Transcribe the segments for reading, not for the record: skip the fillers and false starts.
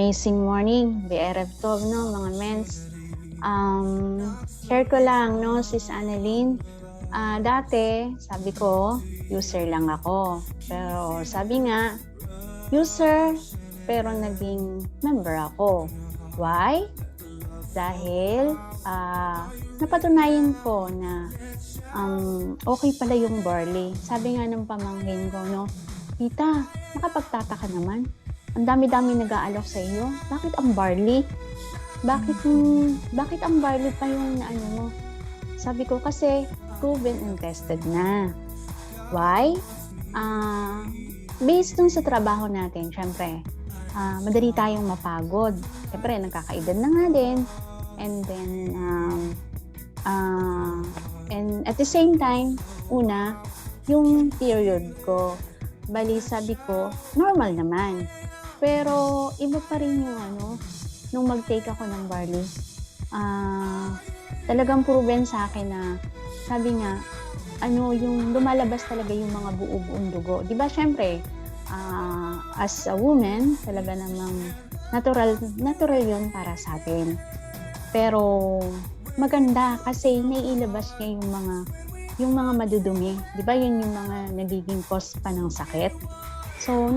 Amazing morning, BRF Tov, no, mga mens. Share ko lang, no, Sis Annalyn. Dati, sabi ko, user lang ako. Pero sabi nga, user, pero naging member ako. Why? Dahil napatunayan ko na okay pala yung barley. Sabi nga ng pamangkin ko, no, Tita, nakapagtataka naman. Ang dami-dami nag-aalok sa iyo. Bakit ang barley? Bakit ang barley pa yung ano mo? Sabi ko kasi proven and tested na. Why? Based dun sa trabaho natin, syempre, madali tayong mapagod. Syempre, nagkakaedad na nga din. And then, and at the same time, una, yung period ko. Bali, sabi ko, normal naman. Pero, iba pa rin yung nung mag-take ako ng barley. Talagang proven sa akin na, sabi nga, yung lumalabas talaga yung mga buo-buong dugo. Di ba, syempre, as a woman, talaga namang natural yun para sa atin. Pero, maganda kasi naiilabas niya yung mga madudumi. Di ba, yun yung mga nagiging cause pa ng sakit. So,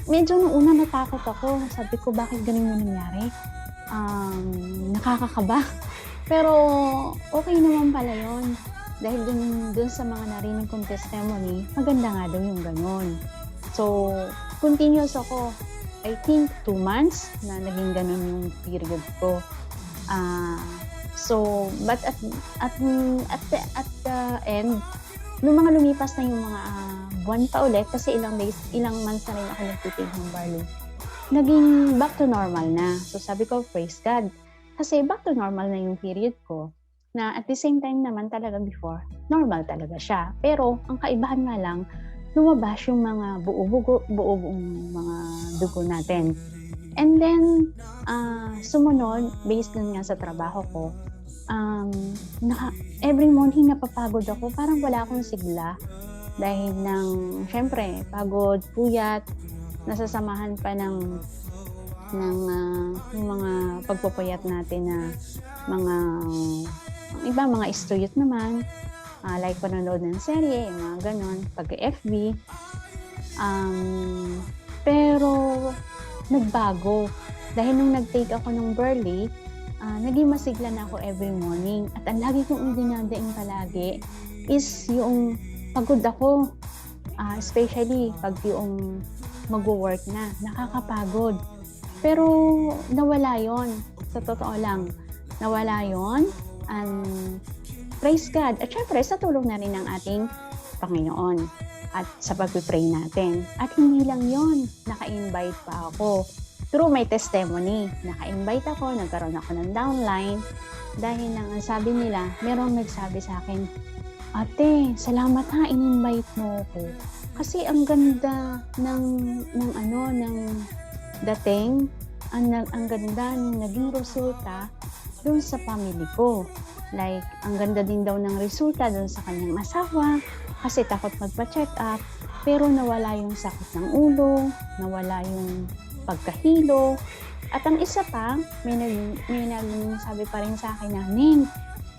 medyo nung una natakot ako. Sabi ko, bakit ganun yung nangyari? Nakakakaba. Pero, okay naman pala yun. Dahil dun sa mga narinig kong testimony, maganda nga daw yung ganun. So, continuous ako. I think 2 months na naging ganun yung period ko. But at the end, nung mga lumipas na yung mga buwan pa ulit, kasi ilang months na rin ako nagtitig ng barley, naging back to normal na. So sabi ko, praise God. Kasi back to normal na yung period ko, na at the same time naman talaga before, normal talaga siya. Pero ang kaibahan nga lang, lumabas yung mga buo-buong mga dugo natin. And then, sumunod, based dun nga sa trabaho ko, every morning napapagod ako, parang wala akong sigla dahil syempre, pagod, puyat, nasasamahan pa ng mga pagpupuyat natin na mga istoyot naman, like panonood ng serye, mga ganon, pag-FB. Pero, nagbago. Dahil nung nag-take ako ng barley, naging masigla na ako every morning. At ang lagi kong dinadaing palagi is yung pagod ako. Especially pag yung mag-work na, nakakapagod. Pero nawala yon. Sa totoo lang, nawala yon. And praise God. At syempre, sa tulong na rin ng ating Panginoon at sa pag-pray natin. At hindi lang yon, naka-invite pa ako. Through my testimony, naka-invite ako, nagkaroon ako ng downline. Dahil ang sabi nila, merong nagsabi sa akin, Ate, salamat ha, in-invite mo ako. Kasi ang ganda ng dating, ang ganda ng naging resulta doon sa family ko. Like, ang ganda din daw ng resulta doon sa kanyang asawa, kasi takot magpa-check up, pero nawala yung sakit ng ulo, nawala yung pagkahilo. At ang isa pa, may nagsabi pa rin sa akin na, Ning,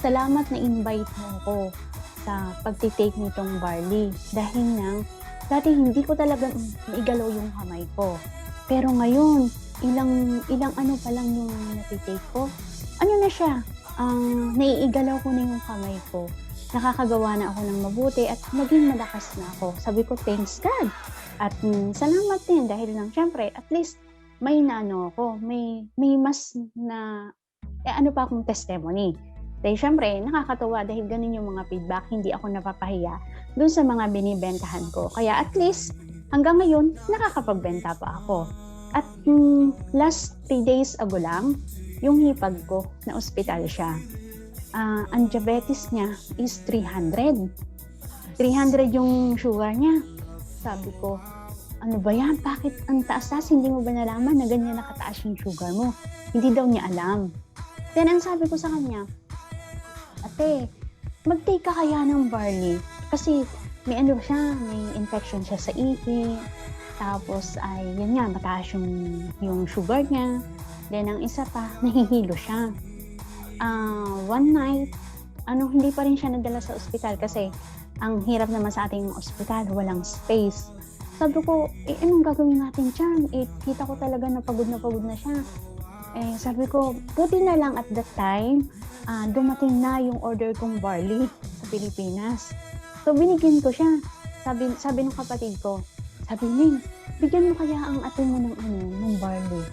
salamat na invite mo ako sa pagtitake nitong barley. Dahil dati hindi ko talaga maigalaw yung kamay ko. Pero ngayon, ilang ano pa lang yung natitake ko, ano na siya, naiigalaw ko na yung kamay ko. Nakakagawa na ako ng mabuti at naging malakas na ako. Sabi ko, thanks God. At salamat din dahil syempre, at least may ako, may mas na, pa akong testimony. Dahil syempre, nakakatuwa dahil ganun yung mga feedback, hindi ako napapahiya dun sa mga binibentahan ko. Kaya at least, hanggang ngayon, nakakapagbenta pa ako. At last 3 days ago lang, yung hipag ko, na ospital siya. Ang diabetes niya is 300. 300 yung sugar niya. Sabi ko, ano ba yan? Bakit ang taas-taas? Hindi mo ba nalaman na ganyan nakataas yung sugar mo? Hindi daw niya alam. Then, ang sabi ko sa kanya, Ate, mag-take ka kaya ng barley? Kasi may infection siya sa ihi. Tapos ay yun nga, mataas yung sugar niya. Then ang isa pa, nahihilo siya. One night, hindi pa rin siya nadala sa ospital kasi ang hirap naman sa ating ospital, walang space. Sabi ko, anong gagawin natin dyan? Kita ko talaga na pagod na siya. Sabi ko, buti na lang at that time, dumating na yung order kong barley sa Pilipinas. So, binigyan ko siya. Sabi ng kapatid ko, sabi, Ning, bigyan mo kaya ang ate mo ng barley.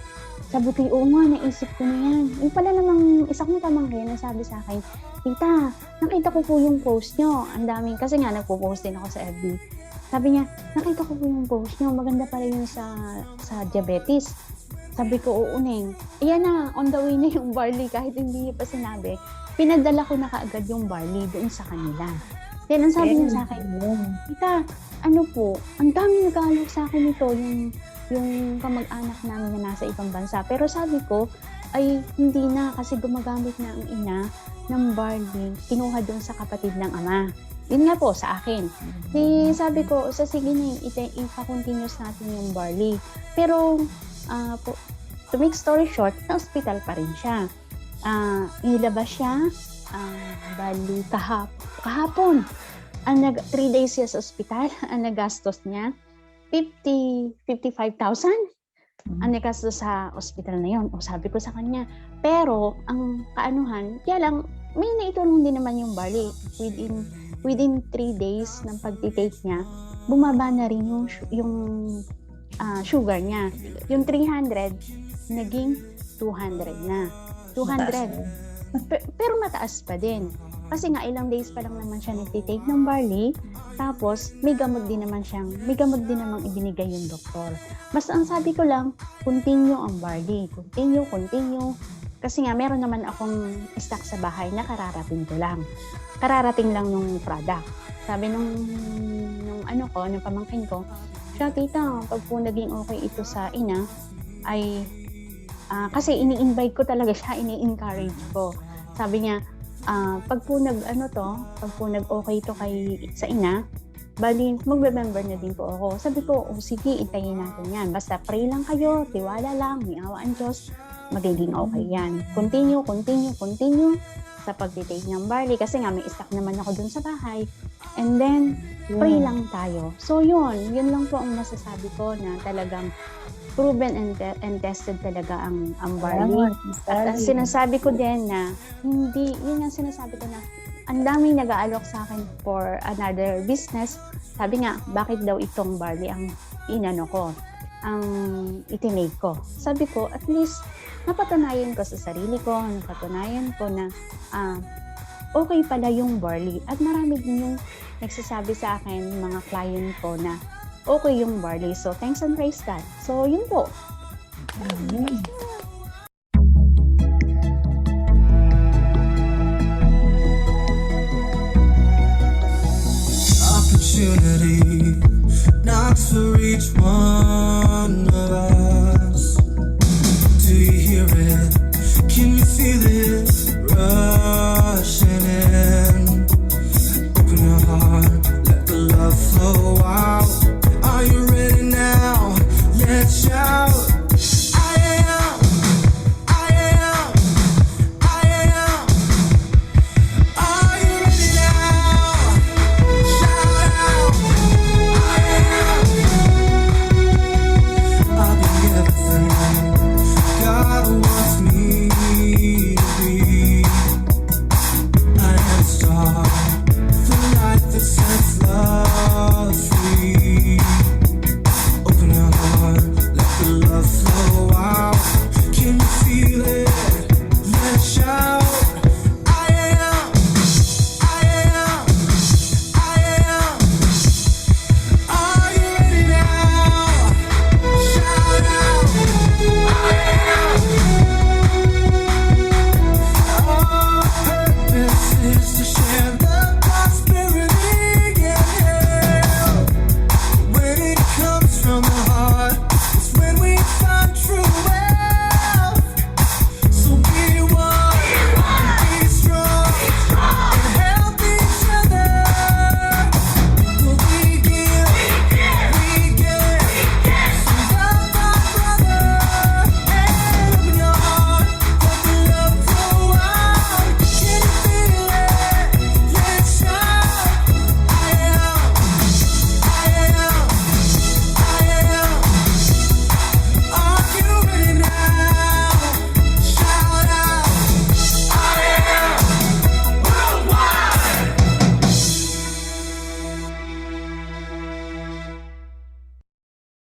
Sabi ko, oo nga, naisip ko na yan. Yung pala namang isa kong pamangkin na sabi sa akin, Tita, nakita ko po yung post nyo. Ang daming, kasi nga nagpo-post din ako sa FB. Sabi niya, nakita ko po yung post nyo. Maganda pala yun sa diabetes. Sabi ko, oo, Neng. Ayan na, on the way na yung barley. Kahit hindi niya pa sinabi, pinadala ko na kaagad yung barley doon sa kanila. Then, ang sabi niya sa akin, Tita, ang dami nag-aalok sa akin ito, yung kamag-anak namin na nasa ibang bansa. Pero sabi ko, ay hindi na kasi gumagamit na ang ina ng barley, kinuha doon sa kapatid ng ama. Yun nga po, sa akin. Sabi ko, sige na, ipa-continuous natin yung barley. Pero, to make story short, na-hospital pa rin siya. Inilabas siya, bali kahapon. 3 days siya sa ospital, ang nagastos niya, 55,000 ang nagastos sa ospital na yon. Sabi ko sa kanya, pero ang kaanuhan, kaya lang, may naitulong din naman yung barley. Within 3 days ng pagtitake niya, bumaba na rin yung sugar niya. Yung 300, naging 200 na. 200. Pero mataas pa din. Kasi nga ilang days pa lang naman siya nagtitake ng barley, tapos may gamot din namang ibinigay yung doktor. Basta ang sabi ko lang, continue ang barley. Continue. Kasi nga meron naman akong stock sa bahay na kararating lang nung product. Sabi nung pamangkin ko, siya, Tita, pag po naging okay ito sa ina, ay kasi ini-invite ko talaga siya, ini-encourage ko. Sabi niya, pag po nag-okay to sa ina, bali, magbe-member na din po ako. Sabi ko, sige, intayin natin yan. Basta pray lang kayo, tiwala lang, may awa ang Diyos, magiging okay yan. Continue sa pagtitake ng barley. Kasi nga, may stock naman ako dun sa bahay. And then, pray lang tayo. So, yun lang po ang masasabi ko na talagang proven and tested talaga ang barley. At sinasabi ko din na yun ang sinasabi ko na ang daming nag-aalok sa akin for another business. Sabi nga, bakit daw itong barley ang ang itinake ko. Sabi ko, at least napatunayan ko sa sarili ko, napatunayan ko na okay pala yung barley. At marami din yung nagsasabi sa akin, mga client ko na okay yung barley. So, thanks and praise God. So, yun po.